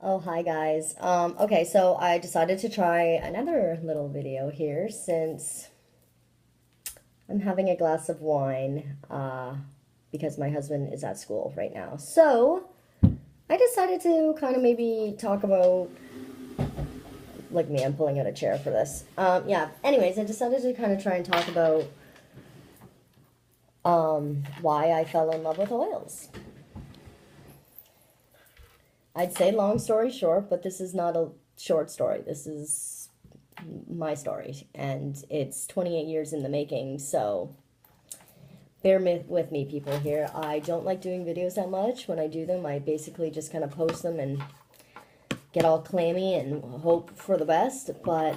Oh, hi guys. Okay, so I decided to try another little video here since I'm having a glass of wine because my husband is at school right now. So I decided to kind of maybe talk about, like me, I'm pulling out a chair for this. Yeah, anyways, I decided to kind of try and talk about why I fell in love with oils. I'd say long story short, but this is not a short story. This is my story, and it's 28 years in the making, so bear with me, people, here. I don't like doing videos that much. When I do them, I basically just kind of post them and get all clammy and hope for the best, but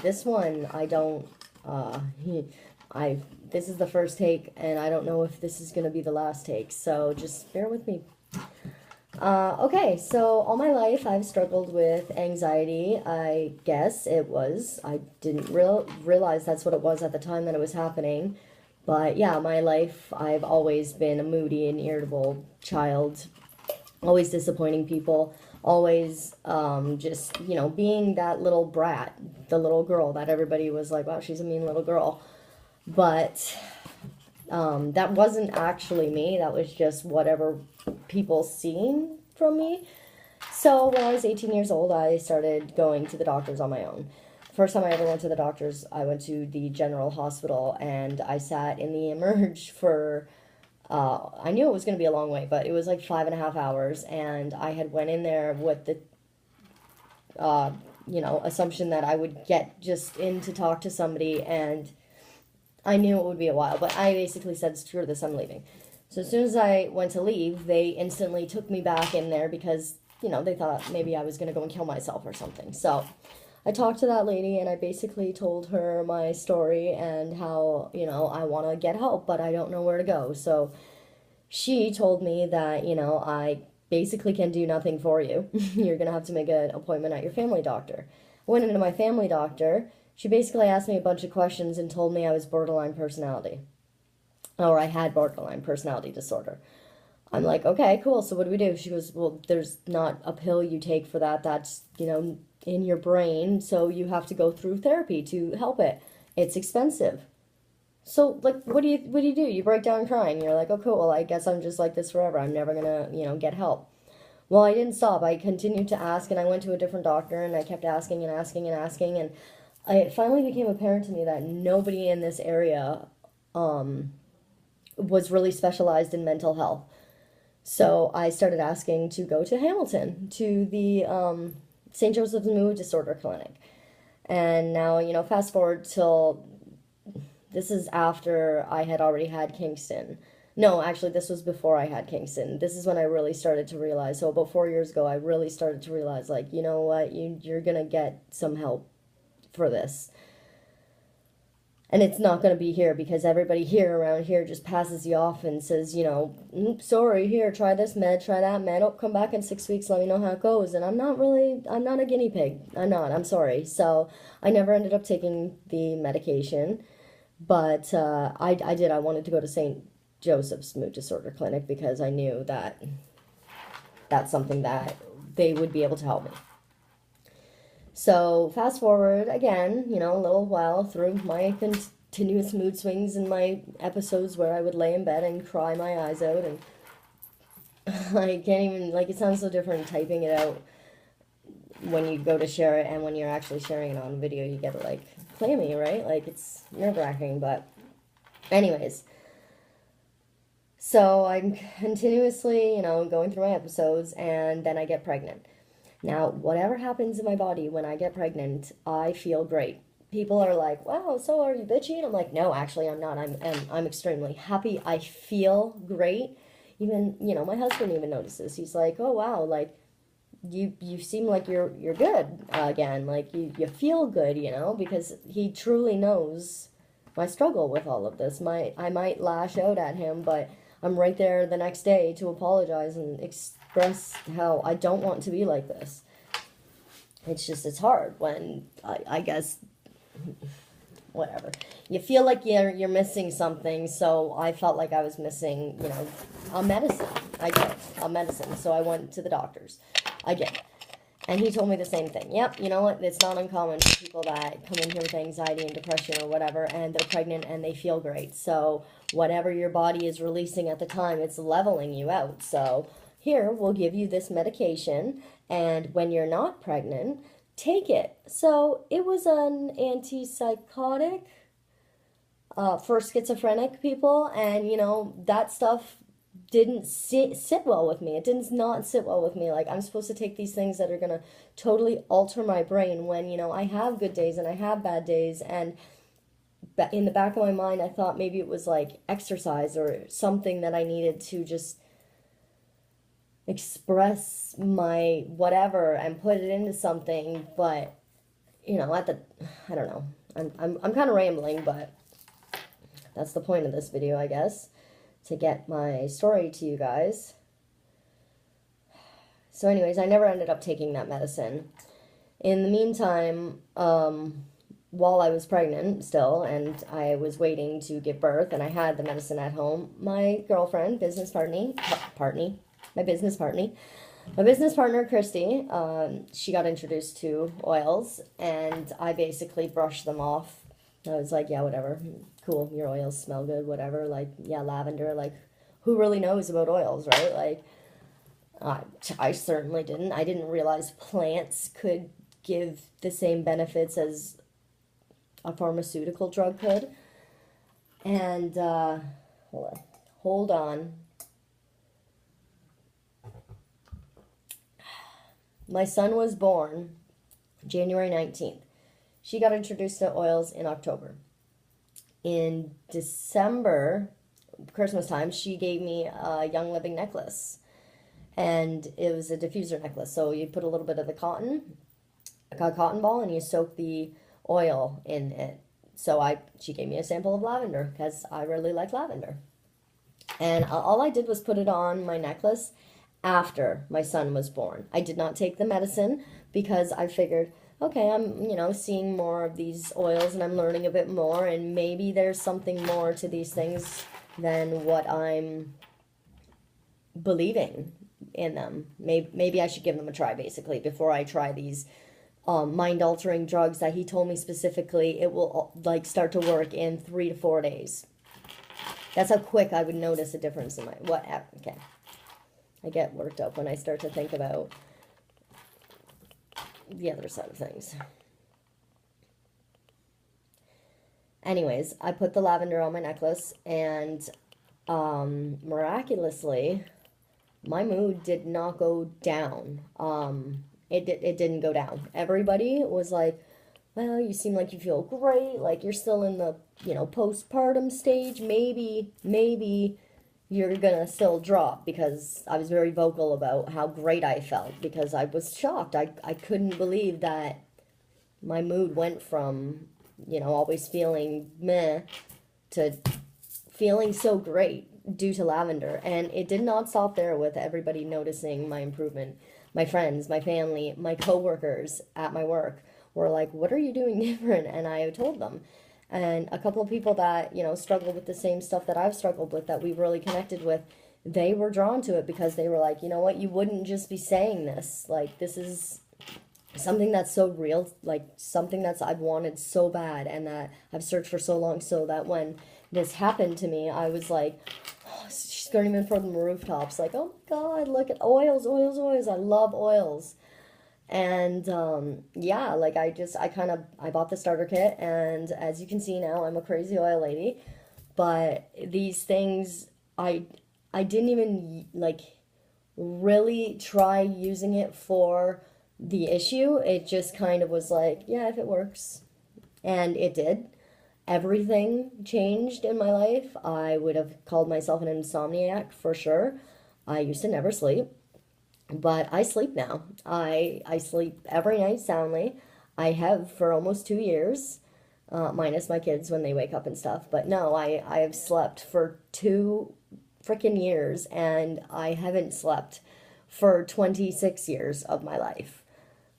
this one, I don't, uh, I, this is the first take, and I don't know if this is going to be the last take, so just bear with me. Okay, so all my life I've struggled with anxiety. I guess it was. I didn't realize that's what it was at the time that it was happening. But yeah, my life, I've always been a moody and irritable child, always disappointing people, always just, being that little brat, the little girl that everybody was like, wow, she's a mean little girl. But that wasn't actually me. That was just whatever people seen from me. So when I was 18 years old, I started going to the doctors on my own. First time I ever went to the doctors, I went to the general hospital and I sat in the emerge for, I knew it was going to be a long wait, but it was like 5.5 hours. And I had went in there with the, assumption that I would get just in to talk to somebody, and I knew it would be a while, but I basically said, screw this, I'm leaving. So as soon as I went to leave, they instantly took me back in there because, they thought maybe I was going to go and kill myself or something. So I talked to that lady and I basically told her my story and how, I want to get help, but I don't know where to go. So she told me that, I basically can do nothing for you. You're going to have to make an appointment at your family doctor. I went into my family doctor. She basically asked me a bunch of questions and told me I was borderline personality, or I had borderline personality disorder. I'm like, okay, cool. So what do we do? She goes, well, there's not a pill you take for that. That's, in your brain. So you have to go through therapy to help it. It's expensive. So like, what do? You break down crying. You're like, oh, cool. Well, I guess I'm just like this forever. I'm never gonna, get help. Well, I didn't stop. I continued to ask, and I went to a different doctor, and I kept asking and asking and asking, and it finally became apparent to me that nobody in this area was really specialized in mental health. So I started asking to go to Hamilton, to the St. Joseph's Mood Disorder Clinic. And now, fast forward till this is after I had already had Kingston. No, actually, this was before I had Kingston. This is when I really started to realize. So about 4 years ago, I really started to realize, like, you know what, you're gonna get some help for this. And it's not going to be here because everybody here around here just passes you off and says, sorry, here, try this med, try that med. Oh, come back in 6 weeks, let me know how it goes. And I'm not a guinea pig. I'm sorry. So I never ended up taking the medication, but I did. I wanted to go to St. Joseph's Mood Disorder Clinic because I knew that that's something that they would be able to help me. So fast forward again, a little while through my continuous mood swings and my episodes where I would lay in bed and cry my eyes out, and I can't even, like, it sounds so different typing it out when you go to share it and when you're actually sharing it on video. You get it like clammy, right? Like, it's nerve-wracking. But anyways, so I'm continuously, going through my episodes, and then I get pregnant. Now, whatever happens in my body when I get pregnant, I feel great. People are like, "Wow, so are you bitchy?" And I'm like, "No, actually, I'm not. I'm extremely happy. I feel great." Even, my husband even notices. He's like, "Oh, wow, like you seem like you're good again. Like you feel good, because he truly knows my struggle with all of this. I might lash out at him, but I'm right there the next day to apologize and express how I don't want to be like this. It's hard when I guess whatever. You feel like you're missing something, so I felt like I was missing, a medicine. I guess a medicine. So I went to the doctors. I get. And he told me the same thing. Yep, you know what? It's not uncommon for people that come in here with anxiety and depression or whatever, and they're pregnant and they feel great. So whatever your body is releasing at the time, it's leveling you out. So here, we'll give you this medication, and when you're not pregnant, take it. So it was an antipsychotic for schizophrenic people, and that stuff didn't sit well with me. It did not sit well with me. Like, I'm supposed to take these things that are going to totally alter my brain when, I have good days and I have bad days. And in the back of my mind, I thought maybe it was like exercise or something that I needed to just express my whatever and put it into something. But, I don't know. I'm kind of rambling, but that's the point of this video, I guess, to get my story to you guys. So anyways, I never ended up taking that medicine. In the meantime, while I was pregnant still, and I was waiting to give birth, and I had the medicine at home, my girlfriend, my business partner, Christy, she got introduced to oils, and I basically brushed them off. I was like, yeah, whatever. Cool, your oils smell good, whatever. Like, yeah, lavender. Like, who really knows about oils, right? Like, I certainly didn't. I didn't realize plants could give the same benefits as a pharmaceutical drug could. And, hold on. My son was born January 19th. She got introduced to oils in October. In December, Christmas time, she gave me a Young Living necklace. And it was a diffuser necklace. So you put a little bit of a cotton ball, and you soak the oil in it. So she gave me a sample of lavender because I really like lavender. And all I did was put it on my necklace after my son was born. I did not take the medicine because I figured, okay, I'm, seeing more of these oils and I'm learning a bit more, and maybe there's something more to these things than what I'm believing in them. Maybe I should give them a try, basically, before I try these mind-altering drugs that he told me specifically it will, start to work in 3 to 4 days. That's how quick I would notice a difference in okay. I get worked up when I start to think about the other side of things. Anyways, I put the lavender on my necklace, and miraculously, my mood did not go down. It didn't go down. Everybody was like, well, you seem like you feel great, like you're still in the, postpartum stage, maybe you're gonna still drop, because I was very vocal about how great I felt, because I was shocked. I couldn't believe that my mood went from, always feeling meh to feeling so great due to lavender. And it did not stop there with everybody noticing my improvement. My friends, my family, my coworkers at my work were like, what are you doing different? And I told them. And a couple of people that, struggle with the same stuff that I've struggled with, that we've really connected with, they were drawn to it because they were like, you know what, you wouldn't just be saying this. Like, this is something that's so real, like something that's I've wanted so bad and that I've searched for so long, so that when this happened to me, I was like, oh, screaming from the rooftops, like, oh my God, look at oils, oils, oils. I love oils. And, yeah, like, I bought the starter kit, and as you can see now, I'm a crazy oil lady, but these things, I didn't even, really try using it for the issue. It just kind of was like, yeah, if it works. And it did. Everything changed in my life. I would have called myself an insomniac for sure. I used to never sleep. But I sleep now. I sleep every night soundly. I have for almost 2 years, minus my kids when they wake up and stuff. But no, I have slept for 2 freaking years, and I haven't slept for 26 years of my life.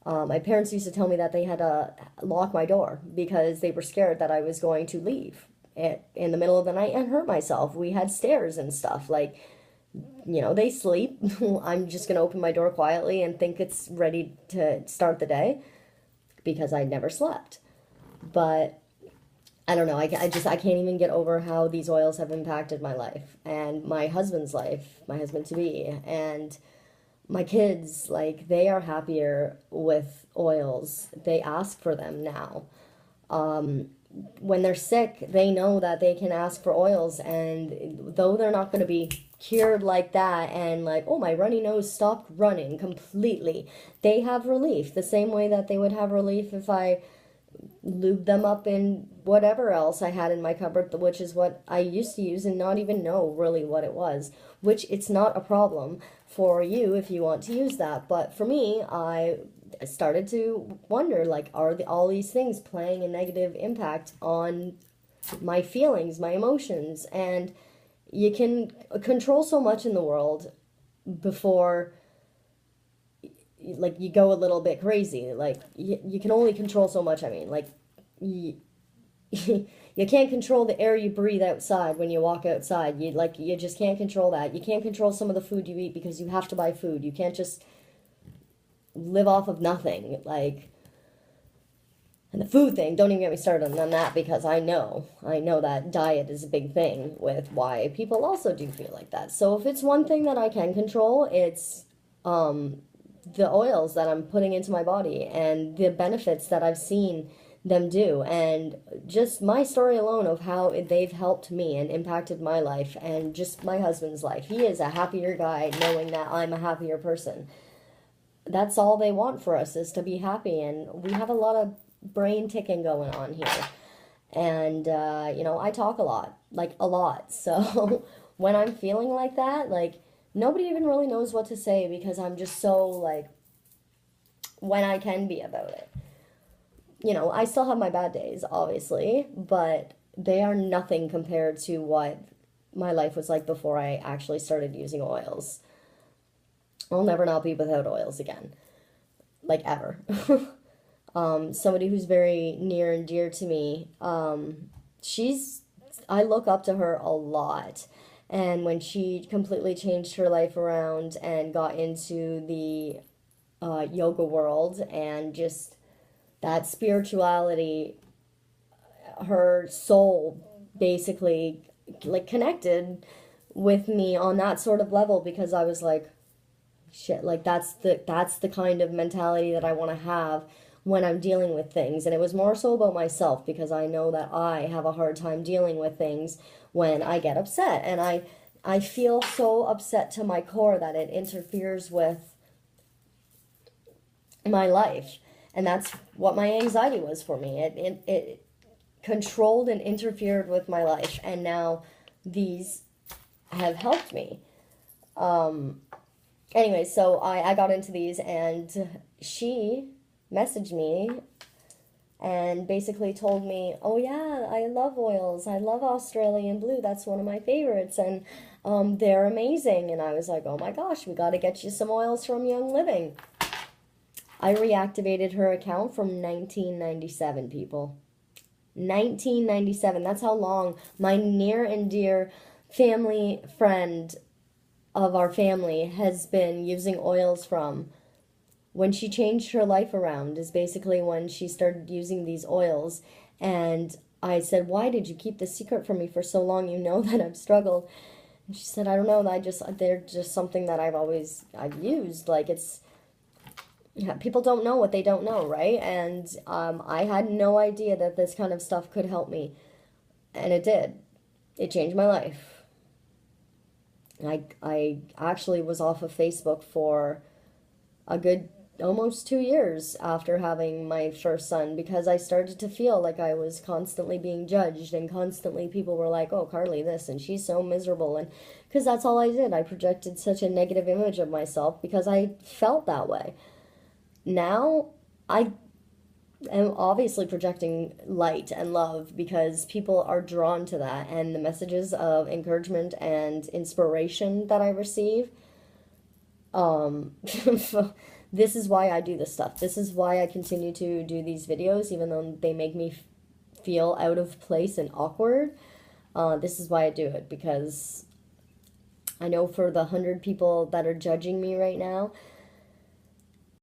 My parents used to tell me that they had to lock my door because they were scared that I was going to leave in the middle of the night and hurt myself. We had stairs and stuff. Like, They sleep. I'm just going to open my door quietly and think it's ready to start the day because I never slept. But I don't know. I can't even get over how these oils have impacted my life and my husband's life, my husband to be, and my kids. Like, they are happier with oils. They ask for them now. When they're sick, they know that they can ask for oils, and though they're not going to be cured like that and like, oh, my runny nose stopped running completely, they have relief the same way that they would have relief if I lube them up in whatever else I had in my cupboard, which is what I used to use and not even know really what it was, which it's not a problem for you if you want to use that. But for me, I started to wonder, like, all these things playing a negative impact on my feelings, my emotions? And you can control so much in the world before, like, you go a little bit crazy. Like, you can only control so much. I mean, like, you, you can't control the air you breathe outside when you walk outside. You just can't control that. You can't control some of the food you eat because you have to buy food. You can't just live off of nothing. Like, and the food thing, don't even get me started on that, because I know that diet is a big thing with why people also do feel like that. So if it's one thing that I can control, it's the oils that I'm putting into my body and the benefits that I've seen them do, and just my story alone of how they've helped me and impacted my life and just my husband's life. He is a happier guy knowing that I'm a happier person. That's all they want for us, is to be happy, and we have a lot of brain ticking going on here. And I talk a lot, like a lot. So when I'm feeling like that, like, nobody even really knows what to say, because I'm just so, like, when I can be about it. I still have my bad days, obviously, but they are nothing compared to what my life was like before I actually started using oils. I'll never not be without oils again. Like, ever. Somebody who's very near and dear to me, I look up to her a lot. And when she completely changed her life around and got into the yoga world and just that spirituality, her soul basically, like, connected with me on that sort of level, because I was like, shit, like, that's the kind of mentality that I want to have when I'm dealing with things. And it was more so about myself, because I know that I have a hard time dealing with things when I get upset, and I feel so upset to my core that it interferes with my life. And that's what my anxiety was for me. It controlled and interfered with my life, and now these have helped me. Anyway, so I got into these, and she messaged me and basically told me, oh yeah, I love oils. I love Australian Blue. That's one of my favorites, and they're amazing. And I was like, oh my gosh, we got to get you some oils from Young Living. I reactivated her account from 1997, people. 1997. That's how long my near and dear family friend of our family has been using oils from. When she changed her life around is basically when she started using these oils. And I said, why did you keep this secret from me for so long? You know that I've struggled. And she said, I don't know. They're just something that I've used. Like, it's, yeah, people don't know what they don't know, right? And I had no idea that this kind of stuff could help me. And it did. It changed my life. I actually was off of Facebook for a good almost 2 years after having my first son, because I started to feel like I was constantly being judged, and constantly people were like, oh, Carly this, and she's so miserable. And because that's all I did. I projected such a negative image of myself because I felt that way. Now I am obviously projecting light and love, because people are drawn to that, and the messages of encouragement and inspiration that I receive. This is why I do this stuff. This is why I continue to do these videos, even though they make me feel out of place and awkward. This is why I do it, because I know for the 100 people that are judging me right now,